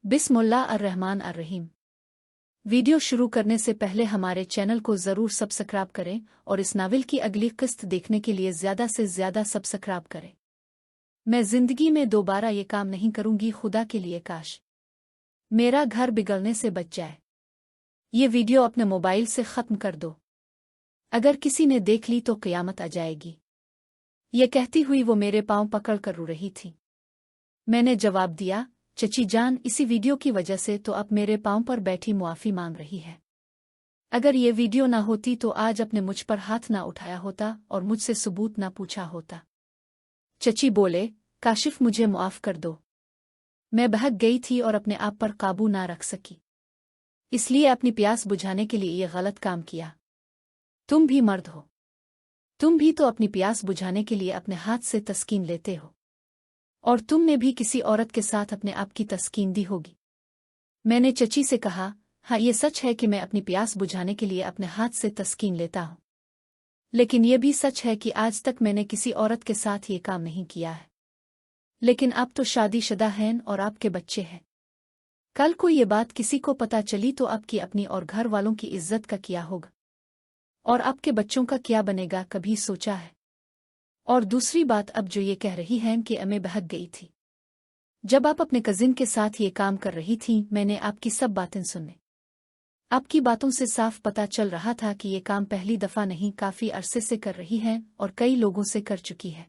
बिस्मिल्लाह अर्रहमान Ar-Rahim. Video शुरू करने से पहले हमारे चैनल को ज़रूर सब्सक्राइब करें और इस नावल की अगली किस्त देखने के लिए ज़्यादा से ज़्यादा सब्सक्राइब करें। मैं ज़िंदगी में दोबारा ये काम नहीं करूँगी, खुदा के लिए काश मेरा घर बिगड़ने से बच जाए। ये वीडियो अपने मोबाइल से ख़त्म कर दो, अगर किसी ने देख ली तो क़यामत आ जाएगी। ये कहती हुई वो मेरे पाँव पकड़ कर रो रही थी। मैंने जवाब दिया, चची जान, इसी वीडियो की वजह से तो अब मेरे पाँव पर बैठी मुआफ़ी मांग रही है। अगर ये वीडियो ना होती तो आज अपने मुझ पर हाथ ना उठाया होता और मुझसे सबूत ना पूछा होता। चची बोले, काशिफ मुझे मुआफ़ कर दो, मैं बहक गई थी और अपने आप पर काबू ना रख सकी, इसलिए अपनी प्यास बुझाने के लिए ये गलत काम किया। तुम भी मर्द हो, तुम भी तो अपनी प्यास बुझाने के लिए अपने हाथ से तस्कीन लेते हो, और तुमने भी किसी औरत के साथ अपने आप की तस्कीन दी होगी। मैंने चची से कहा, हाँ ये सच है कि मैं अपनी प्यास बुझाने के लिए अपने हाथ से तस्कीन लेता हूँ, लेकिन ये भी सच है कि आज तक मैंने किसी औरत के साथ ये काम नहीं किया है। लेकिन आप तो शादीशुदा हैं और आपके बच्चे हैं। कल को ये बात किसी को पता चली तो आपकी अपनी और घर वालों की इज्जत का क्या होगा, और आपके बच्चों का क्या बनेगा, कभी सोचा है? और दूसरी बात, अब जो ये कह रही हैं कि मैं बहक गई थी जब आप अपने कजिन के साथ ये काम कर रही थी, मैंने आपकी सब बातें सुनी। आपकी बातों से साफ पता चल रहा था कि ये काम पहली दफा नहीं, काफी अरसे से कर रही हैं और कई लोगों से कर चुकी है।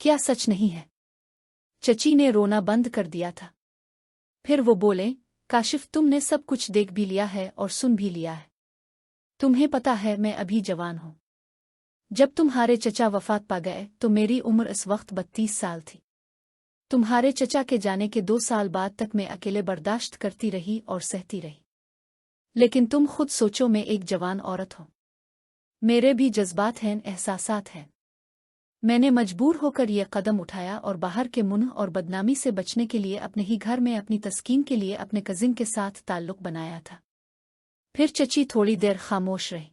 क्या सच नहीं है? चची ने रोना बंद कर दिया था। फिर वो बोले, काशिफ तुमने सब कुछ देख भी लिया है और सुन भी लिया है। तुम्हें पता है मैं अभी जवान हूं। जब तुम्हारे चचा वफात पा गए तो मेरी उम्र इस वक्त 32 साल थी। तुम्हारे चचा के जाने के 2 साल बाद तक मैं अकेले बर्दाश्त करती रही और सहती रही। लेकिन तुम खुद सोचो, मैं एक जवान औरत हूं, मेरे भी जज्बात हैं, एहसासात हैं। मैंने मजबूर होकर यह कदम उठाया और बाहर के मुन्ह और बदनामी से बचने के लिए अपने ही घर में अपनी तस्कीन के लिए अपने कजिन के साथ ताल्लुक बनाया था। फिर चची थोड़ी देर खामोश रही।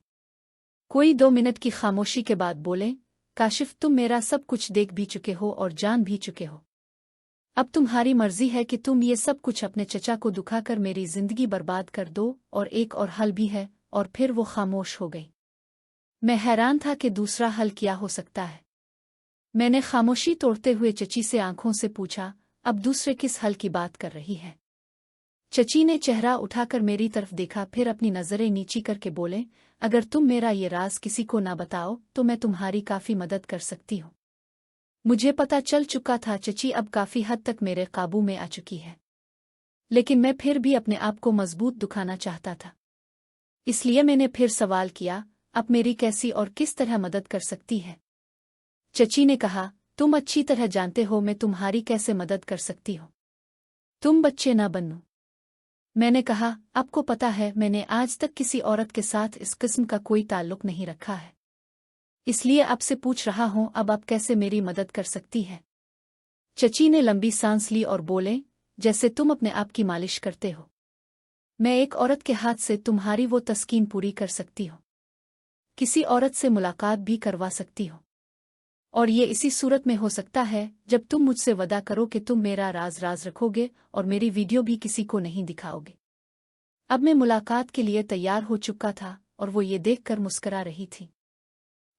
कोई 2 मिनट की खामोशी के बाद बोले, काशिफ तुम मेरा सब कुछ देख भी चुके हो और जान भी चुके हो। अब तुम्हारी मर्जी है कि तुम ये सब कुछ अपने चचा को दुखाकर मेरी जिंदगी बर्बाद कर दो, और एक और हल भी है। और फिर वो खामोश हो गई। मैं हैरान था कि दूसरा हल क्या हो सकता है। मैंने खामोशी तोड़ते हुए चची से आंखों से पूछा, अब दूसरे किस हल की बात कर रही है? चची ने चेहरा उठाकर मेरी तरफ देखा, फिर अपनी नजरें नीची करके बोले, अगर तुम मेरा ये राज किसी को ना बताओ तो मैं तुम्हारी काफी मदद कर सकती हूँ। मुझे पता चल चुका था चची अब काफी हद तक मेरे काबू में आ चुकी है, लेकिन मैं फिर भी अपने आप को मजबूत दिखाना चाहता था। इसलिए मैंने फिर सवाल किया, अब मेरी कैसी और किस तरह मदद कर सकती है? चची ने कहा, तुम अच्छी तरह जानते हो मैं तुम्हारी कैसे मदद कर सकती हूँ। तुम बच्चे ना बनो। मैंने कहा, आपको पता है मैंने आज तक किसी औरत के साथ इस किस्म का कोई ताल्लुक नहीं रखा है, इसलिए आपसे पूछ रहा हूं अब आप कैसे मेरी मदद कर सकती है? चची ने लंबी सांस ली और बोले, जैसे तुम अपने आप की मालिश करते हो, मैं एक औरत के हाथ से तुम्हारी वो तस्कीन पूरी कर सकती हूँ, किसी औरत से मुलाकात भी करवा सकती हूँ। और ये इसी सूरत में हो सकता है जब तुम मुझसे वादा करो कि तुम मेरा राज राज रखोगे और मेरी वीडियो भी किसी को नहीं दिखाओगे। अब मैं मुलाकात के लिए तैयार हो चुका था और वो ये देखकर मुस्करा रही थी।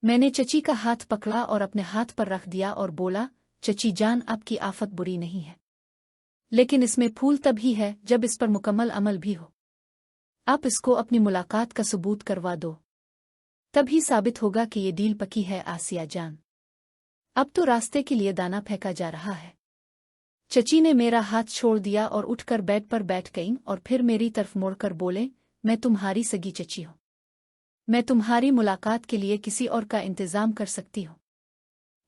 मैंने चची का हाथ पकड़ा और अपने हाथ पर रख दिया और बोला, चची जान आपकी आफत बुरी नहीं है, लेकिन इसमें फूल तभी है जब इस पर मुकम्मल अमल भी हो। आप इसको अपनी मुलाकात का सबूत करवा दो, तभी साबित होगा कि ये डील पकी है आसिया जान। अब तो रास्ते के लिए दाना फेंका जा रहा है। चची ने मेरा हाथ छोड़ दिया और उठकर बेड पर बैठ गईं और फिर मेरी तरफ मुड़कर बोले, मैं तुम्हारी सगी चची हूँ, मैं तुम्हारी मुलाकात के लिए किसी और का इंतजाम कर सकती हूँ,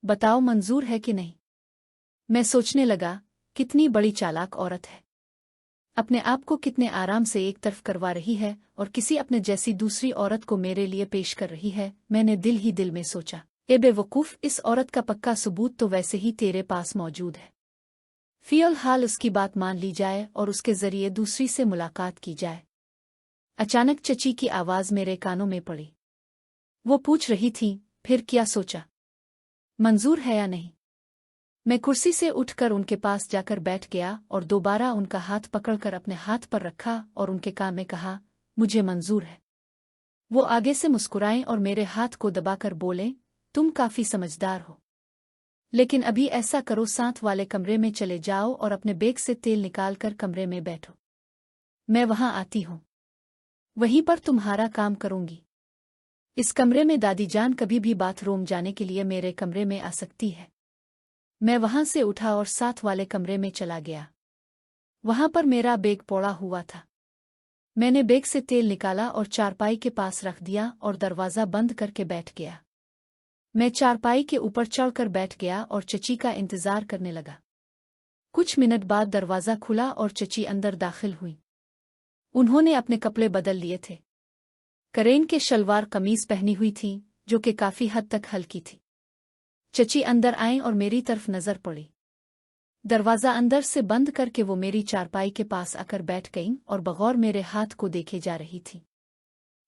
बताओ मंजूर है कि नहीं? मैं सोचने लगा, कितनी बड़ी चालाक औरत है, अपने आप को कितने आराम से एक तरफ करवा रही है और किसी अपने जैसी दूसरी औरत को मेरे लिए पेश कर रही है। मैंने दिल ही दिल में सोचा, ए बेवकूफ, इस औरत का पक्का सबूत तो वैसे ही तेरे पास मौजूद है। फिलहाल उसकी बात मान ली जाए और उसके जरिए दूसरी से मुलाकात की जाए। अचानक चची की आवाज मेरे कानों में पड़ी। वो पूछ रही थी, फिर क्या सोचा, मंजूर है या नहीं? मैं कुर्सी से उठकर उनके पास जाकर बैठ गया और दोबारा उनका हाथ पकड़कर अपने हाथ पर रखा और उनके कान में कहा, मुझे मंजूर है। वो आगे से मुस्कुराएं और मेरे हाथ को दबाकर बोले, तुम काफी समझदार हो। लेकिन अभी ऐसा करो, साथ वाले कमरे में चले जाओ और अपने बैग से तेल निकालकर कमरे में बैठो। मैं वहां आती हूं। वहीं पर तुम्हारा काम करूंगी। इस कमरे में दादी जान कभी भी बाथरूम जाने के लिए मेरे कमरे में आ सकती है। मैं वहां से उठा और साथ वाले कमरे में चला गया। वहां पर मेरा बैग पड़ा हुआ था। मैंने बैग से तेल निकाला और चारपाई के पास रख दिया और दरवाज़ा बंद करके बैठ गया। मैं चारपाई के ऊपर चढ़कर बैठ गया और चची का इंतज़ार करने लगा। कुछ मिनट बाद दरवाज़ा खुला और चची अंदर दाखिल हुई। उन्होंने अपने कपड़े बदल लिए थे। करेन के शलवार कमीज पहनी हुई थी, जो कि काफ़ी हद तक हल्की थी। चची अंदर आईं और मेरी तरफ नज़र पड़ी। दरवाज़ा अंदर से बंद करके वो मेरी चारपाई के पास आकर बैठ गईं और बगौर मेरे हाथ को देखे जा रही थी।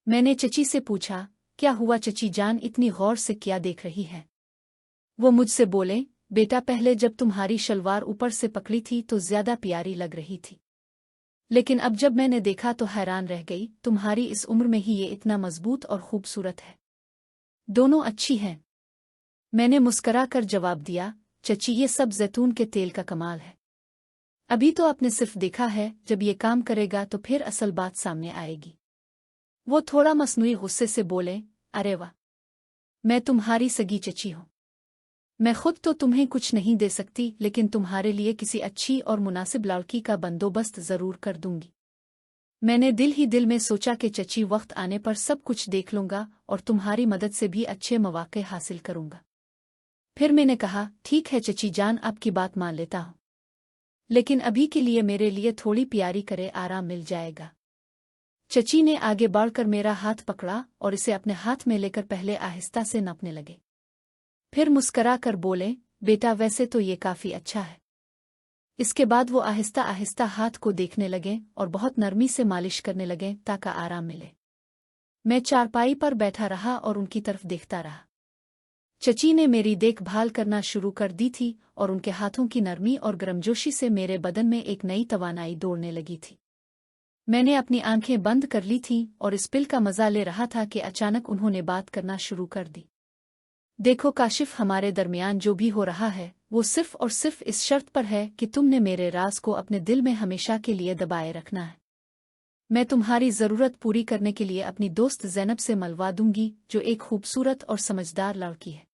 मैंने चची से पूछा, क्या हुआ चची जान, इतनी गौर से क्या देख रही है? वो मुझसे बोले, बेटा पहले जब तुम्हारी शलवार ऊपर से पकड़ी थी तो ज्यादा प्यारी लग रही थी, लेकिन अब जब मैंने देखा तो हैरान रह गई। तुम्हारी इस उम्र में ही ये इतना मजबूत और खूबसूरत है। दोनों अच्छी हैं। मैंने मुस्करा कर जवाब दिया, चची ये सब जैतून के तेल का कमाल है। अभी तो आपने सिर्फ देखा है, जब ये काम करेगा तो फिर असल बात सामने आएगी। वो थोड़ा मसनूई गुस्से से बोले, अरे वाह, मैं तुम्हारी सगी चची हूं। मैं खुद तो तुम्हें कुछ नहीं दे सकती, लेकिन तुम्हारे लिए किसी अच्छी और मुनासिब लड़की का बंदोबस्त जरूर कर दूंगी। मैंने दिल ही दिल में सोचा कि चची वक्त आने पर सब कुछ देख लूंगा और तुम्हारी मदद से भी अच्छे मौके हासिल करूंगा। फिर मैंने कहा, ठीक है चची जान, आपकी बात मान लेता हूं, लेकिन अभी के लिए मेरे लिए थोड़ी प्यारी करे आराम मिल जाएगा। चची ने आगे बढ़कर मेरा हाथ पकड़ा और इसे अपने हाथ में लेकर पहले आहिस्ता से नापने लगे। फिर मुस्करा कर बोले, बेटा वैसे तो ये काफी अच्छा है। इसके बाद वो आहिस्ता आहिस्ता हाथ को देखने लगे और बहुत नरमी से मालिश करने लगे ताकि आराम मिले। मैं चारपाई पर बैठा रहा और उनकी तरफ देखता रहा। चची ने मेरी देखभाल करना शुरू कर दी थी और उनके हाथों की नरमी और गर्मजोशी से मेरे बदन में एक नई तवानाई दौड़ने लगी थी। मैंने अपनी आंखें बंद कर ली थीं और इस पिल का मजा ले रहा था कि अचानक उन्होंने बात करना शुरू कर दी। देखो काशिफ, हमारे दरमियान जो भी हो रहा है वो सिर्फ और सिर्फ इस शर्त पर है कि तुमने मेरे राज को अपने दिल में हमेशा के लिए दबाए रखना है। मैं तुम्हारी ज़रूरत पूरी करने के लिए अपनी दोस्त ज़ैनब से मिलवा दूंगी, जो एक खूबसूरत और समझदार लड़की है।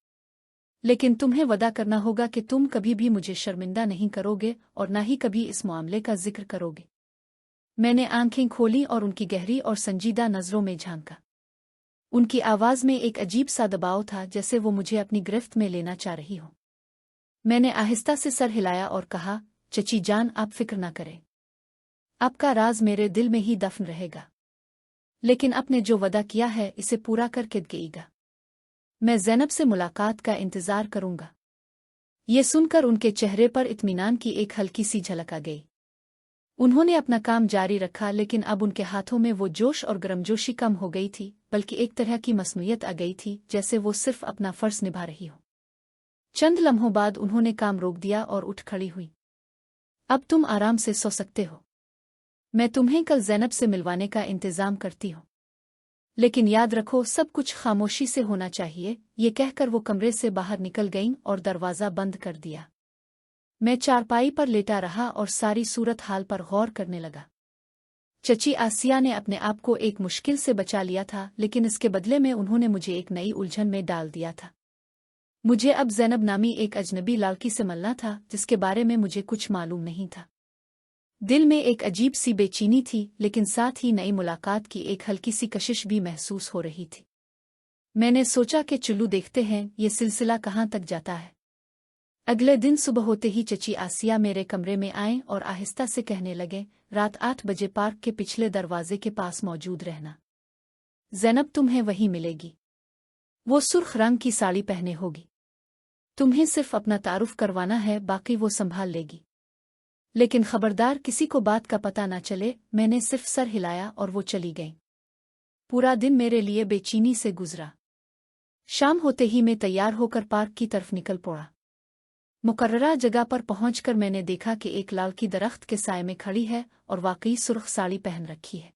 लेकिन तुम्हें वादा करना होगा कि तुम कभी भी मुझे शर्मिंदा नहीं करोगे और न ही कभी इस मामले का जिक्र करोगे। मैंने आंखें खोली और उनकी गहरी और संजीदा नज़रों में झांका। उनकी आवाज़ में एक अजीब सा दबाव था, जैसे वो मुझे अपनी गिरफ्त में लेना चाह रही हो। मैंने आहिस्ता से सर हिलाया और कहा, चची जान आप फिक्र न करें, आपका राज मेरे दिल में ही दफन रहेगा, लेकिन आपने जो वादा किया है इसे पूरा करके दिखाइएगा। मैं ज़ैनब से मुलाकात का इंतज़ार करूंगा। ये सुनकर उनके चेहरे पर इत्मीनान की एक हल्की सी झलक आ गई। उन्होंने अपना काम जारी रखा, लेकिन अब उनके हाथों में वो जोश और गर्मजोशी कम हो गई थी, बल्कि एक तरह की मसनूयत आ गई थी, जैसे वो सिर्फ अपना फर्ज निभा रही हो। चंद लम्हों बाद उन्होंने काम रोक दिया और उठ खड़ी हुई। अब तुम आराम से सो सकते हो। मैं तुम्हें कल ज़ैनब से मिलवाने का इंतज़ाम करती हूँ, लेकिन याद रखो सब कुछ खामोशी से होना चाहिए। ये कहकर वो कमरे से बाहर निकल गईं और दरवाज़ा बंद कर दिया। मैं चारपाई पर लेटा रहा और सारी सूरत हाल पर गौर करने लगा। चची आसिया ने अपने आप को एक मुश्किल से बचा लिया था, लेकिन इसके बदले में उन्होंने मुझे एक नई उलझन में डाल दिया था। मुझे अब ज़ैनब नामी एक अजनबी लड़की से मिलना था, जिसके बारे में मुझे कुछ मालूम नहीं था। दिल में एक अजीब सी बेचैनी थी, लेकिन साथ ही नई मुलाकात की एक हल्की सी कशिश भी महसूस हो रही थी। मैंने सोचा कि चलो देखते हैं ये सिलसिला कहाँ तक जाता है। अगले दिन सुबह होते ही चची आसिया मेरे कमरे में आए और आहिस्ता से कहने लगे, रात 8 बजे पार्क के पिछले दरवाजे के पास मौजूद रहना। ज़ैनब तुम्हें वहीं मिलेगी। वो सुर्ख रंग की साड़ी पहने होगी। तुम्हें सिर्फ अपना तारुफ करवाना है, बाकी वो संभाल लेगी। लेकिन खबरदार किसी को बात का पता ना चले। मैंने सिर्फ सर हिलाया और वो चली गई। पूरा दिन मेरे लिए बेचैनी से गुजरा। शाम होते ही मैं तैयार होकर पार्क की तरफ निकल पड़ा। मुकर्ररा जगह पर पहुंचकर मैंने देखा कि एक लाल की दरख्त के साए में खड़ी है और वाकई सुर्ख साड़ी पहन रखी है।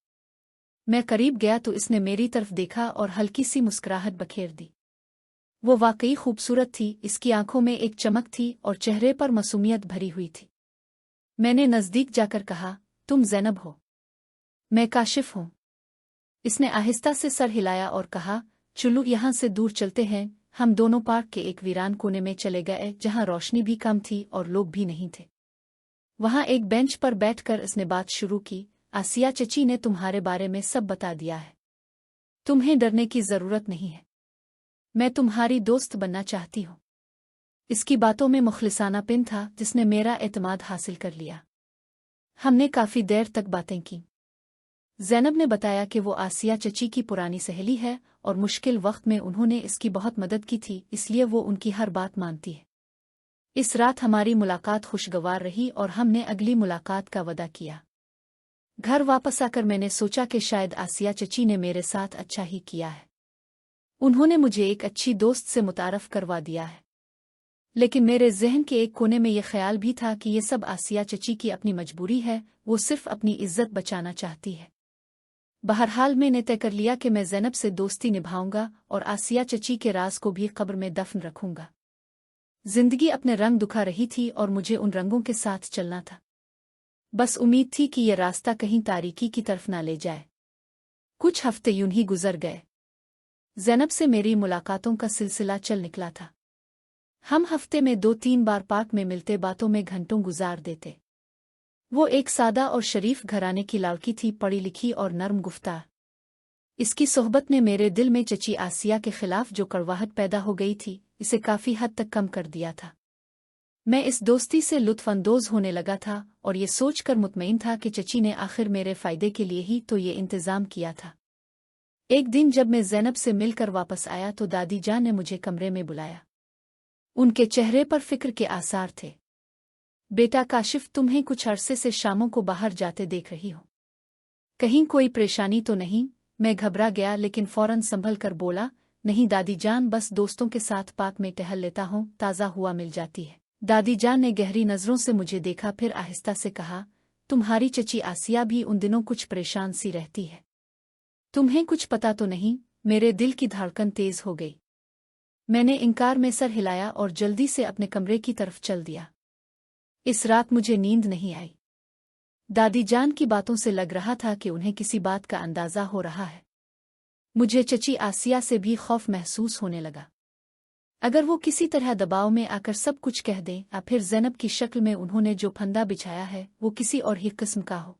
मैं करीब गया तो इसने मेरी तरफ देखा और हल्की सी मुस्कुराहट बखेर दी। वो वाकई खूबसूरत थी, इसकी आंखों में एक चमक थी और चेहरे पर मासूमियत भरी हुई थी। मैंने नज़दीक जाकर कहा, तुम ज़ैनब हो? मैं काशिफ हूँ। इसने आहिस्ता से सर हिलाया और कहा, चलो यहाँ से दूर चलते हैं। हम दोनों पार्क के एक वीरान कोने में चले गए जहाँ रोशनी भी कम थी और लोग भी नहीं थे। वहाँ एक बेंच पर बैठकर इसने बात शुरू की, आसिया चची ने तुम्हारे बारे में सब बता दिया है। तुम्हें डरने की जरूरत नहीं है। मैं तुम्हारी दोस्त बनना चाहती हूँ। इसकी बातों में मुखलिसानापन था जिसने मेरा एतमाद हासिल कर लिया। हमने काफी देर तक बातें की। ज़ैनब ने बताया कि वो आसिया चची की पुरानी सहेली है और मुश्किल वक्त में उन्होंने इसकी बहुत मदद की थी, इसलिए वो उनकी हर बात मानती है। इस रात हमारी मुलाकात खुशगवार रही और हमने अगली मुलाकात का वादा किया। घर वापस आकर मैंने सोचा कि शायद आसिया चची ने मेरे साथ अच्छा ही किया है। उन्होंने मुझे एक अच्छी दोस्त से मुतारफ करवा दिया है। लेकिन मेरे जहन के एक कोने में ये ख्याल भी था कि ये सब आसिया चची की अपनी मजबूरी है, वो सिर्फ अपनी इज्जत बचाना चाहती है। बहरहाल मैंने तय कर लिया कि मैं ज़ैनब से दोस्ती निभाऊंगा और आसिया चची के राज को भी कब्र में दफन रखूंगा। जिंदगी अपने रंग दिखा रही थी और मुझे उन रंगों के साथ चलना था। बस उम्मीद थी कि यह रास्ता कहीं तारीकी की तरफ ना ले जाए। कुछ हफ्ते यूं ही गुजर गए। ज़ैनब से मेरी मुलाकातों का सिलसिला चल निकला था। हम हफ्ते में 2-3 बार पार्क में मिलते, बातों में घंटों गुजार देते। वो एक सादा और शरीफ घराने की लड़की थी, पढ़ी लिखी और नर्म गुफ्तार। इसकी सोहबत ने मेरे दिल में चची आसिया के खिलाफ जो कड़वाहट पैदा हो गई थी, इसे काफी हद तक कम कर दिया था। मैं इस दोस्ती से लुत्फानंदोज होने लगा था और ये सोचकर मुतमईन था कि चची ने आखिर मेरे फायदे के लिए ही तो ये इंतजाम किया था। एक दिन जब मैं ज़ैनब से मिलकर वापस आया तो दादी जान ने मुझे कमरे में बुलाया। उनके चेहरे पर फिक्र के आसार थे। बेटा काशिफ, तुम्हें कुछ अरसे से शामों को बाहर जाते देख रही हो। कहीं कोई परेशानी तो नहीं? मैं घबरा गया लेकिन फौरन संभल कर बोला, नहीं दादी जान, बस दोस्तों के साथ पार्क में टहल लेता हूँ, ताज़ा हुआ मिल जाती है। दादी जान ने गहरी नज़रों से मुझे देखा, फिर आहिस्ता से कहा, तुम्हारी चची आसिया भी उन दिनों कुछ परेशान सी रहती है। तुम्हें कुछ पता तो नहीं? मेरे दिल की धड़कन तेज हो गई। मैंने इनकार में सर हिलाया और जल्दी से अपने कमरे की तरफ चल दिया। इस रात मुझे नींद नहीं आई। दादी जान की बातों से लग रहा था कि उन्हें किसी बात का अंदाजा हो रहा है। मुझे चची आसिया से भी खौफ महसूस होने लगा। अगर वो किसी तरह दबाव में आकर सब कुछ कह दें या फिर ज़ैनब की शक्ल में उन्होंने जो फंदा बिछाया है वो किसी और ही किस्म का हो।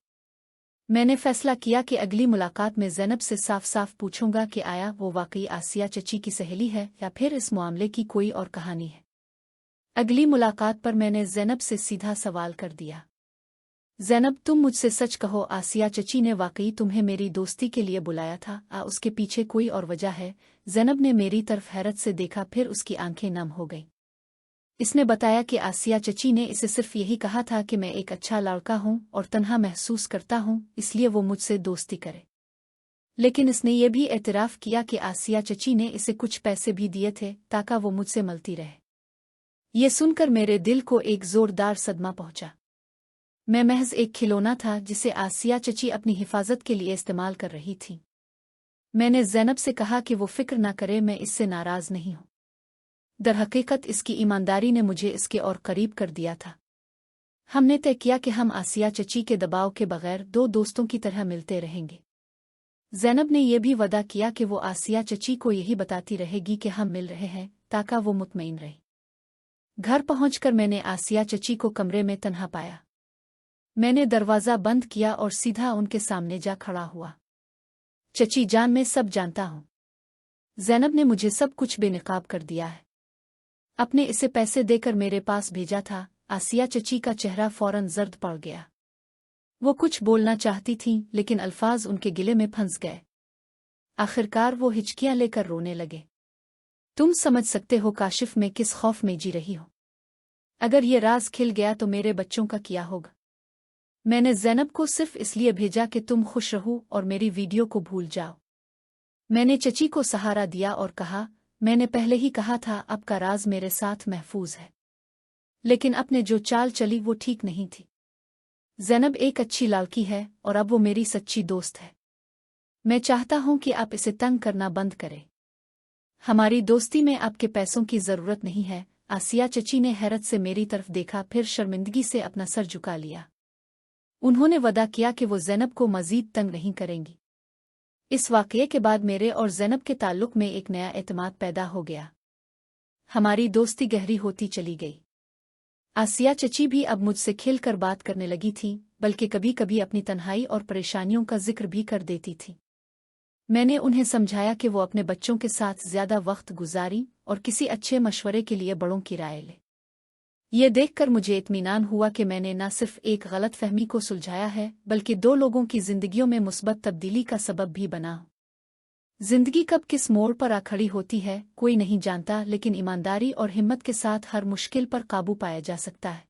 मैंने फैसला किया कि अगली मुलाकात में ज़ैनब से साफ साफ पूछूंगा कि आया वो वाकई आसिया चची की सहेली है या फिर इस मामले की कोई और कहानी है। अगली मुलाकात पर मैंने ज़ैनब से सीधा सवाल कर दिया, ज़ैनब, तुम मुझसे सच कहो, आसिया चची ने वाकई तुम्हें मेरी दोस्ती के लिए बुलाया था उसके पीछे कोई और वजह है? ज़ैनब ने मेरी तरफ हैरत से देखा, फिर उसकी आंखें नम हो गईं। इसने बताया कि आसिया चची ने इसे सिर्फ यही कहा था कि मैं एक अच्छा लड़का हूँ और तन्हा महसूस करता हूँ, इसलिए वो मुझसे दोस्ती करे। लेकिन इसने ये भी एतराफ़ किया कि आसिया चची ने इसे कुछ पैसे भी दिए थे ताकि वो मुझसे मिलती रहे। ये सुनकर मेरे दिल को एक जोरदार सदमा पहुंचा। मैं महज एक खिलौना था जिसे आसिया चची अपनी हिफाजत के लिए इस्तेमाल कर रही थी। मैंने ज़ैनब से कहा कि वो फिक्र ना करे, मैं इससे नाराज़ नहीं हूँ। दरहकीकत इसकी ईमानदारी ने मुझे इसके और करीब कर दिया था। हमने तय किया कि हम आसिया चची के दबाव के बगैर 2 दोस्तों की तरह मिलते रहेंगे। ज़ैनब ने यह भी वादा किया कि वो आसिया चची को यही बताती रहेगी कि हम मिल रहे हैं ताकि वो मुतमईन रहे। घर पहुंचकर मैंने आसिया चची को कमरे में तन्हा पाया। मैंने दरवाज़ा बंद किया और सीधा उनके सामने जा खड़ा हुआ। चची जान, मैं सब जानता हूँ। ज़ैनब ने मुझे सब कुछ बेनकाब कर दिया है। अपने इसे पैसे देकर मेरे पास भेजा था। आसिया चची का चेहरा फौरन जर्द पड़ गया। वो कुछ बोलना चाहती थीं लेकिन अल्फाज उनके गिले में फंस गए। आखिरकार वो हिचकियां लेकर रोने लगे। तुम समझ सकते हो काशिफ, मैं किस खौफ में जी रही हूँ। अगर ये राज खिल गया तो मेरे बच्चों का क्या होगा? मैंने ज़ैनब को सिर्फ इसलिए भेजा कि तुम खुश रहो और मेरी वीडियो को भूल जाओ। मैंने चची को सहारा दिया और कहा, मैंने पहले ही कहा था आपका राज मेरे साथ महफूज है। लेकिन अपने जो चाल चली वो ठीक नहीं थी। ज़ैनब एक अच्छी लड़की है और अब वो मेरी सच्ची दोस्त है। मैं चाहता हूं कि आप इसे तंग करना बंद करें। हमारी दोस्ती में आपके पैसों की ज़रूरत नहीं है। आसिया चची ने हैरत से मेरी तरफ देखा, फिर शर्मिंदगी से अपना सर झुका लिया। उन्होंने वदा किया कि वो ज़ैनब को मज़ीद तंग नहीं करेंगी। इस वाक़ये के बाद मेरे और ज़ैनब के ताल्लुक़ में एक नया एतमाद पैदा हो गया। हमारी दोस्ती गहरी होती चली गई। आसिया चची भी अब मुझसे खिलकर बात करने लगी थी, बल्कि कभी-कभी अपनी तन्हाई और परेशानियों का जिक्र भी कर देती थी। मैंने उन्हें समझाया कि वो अपने बच्चों के साथ ज़्यादा वक्त गुजारी और किसी अच्छे मशवरे के लिए बड़ों की राय ले। ये देखकर मुझे इत्मीनान हुआ कि मैंने न सिर्फ एक गलतफहमी को सुलझाया है, बल्कि दो लोगों की जिंदगियों में मुस्बत तब्दीली का सबब भी बना। जिंदगी कब किस मोड़ पर आ खड़ी होती है कोई नहीं जानता, लेकिन ईमानदारी और हिम्मत के साथ हर मुश्किल पर काबू पाया जा सकता है।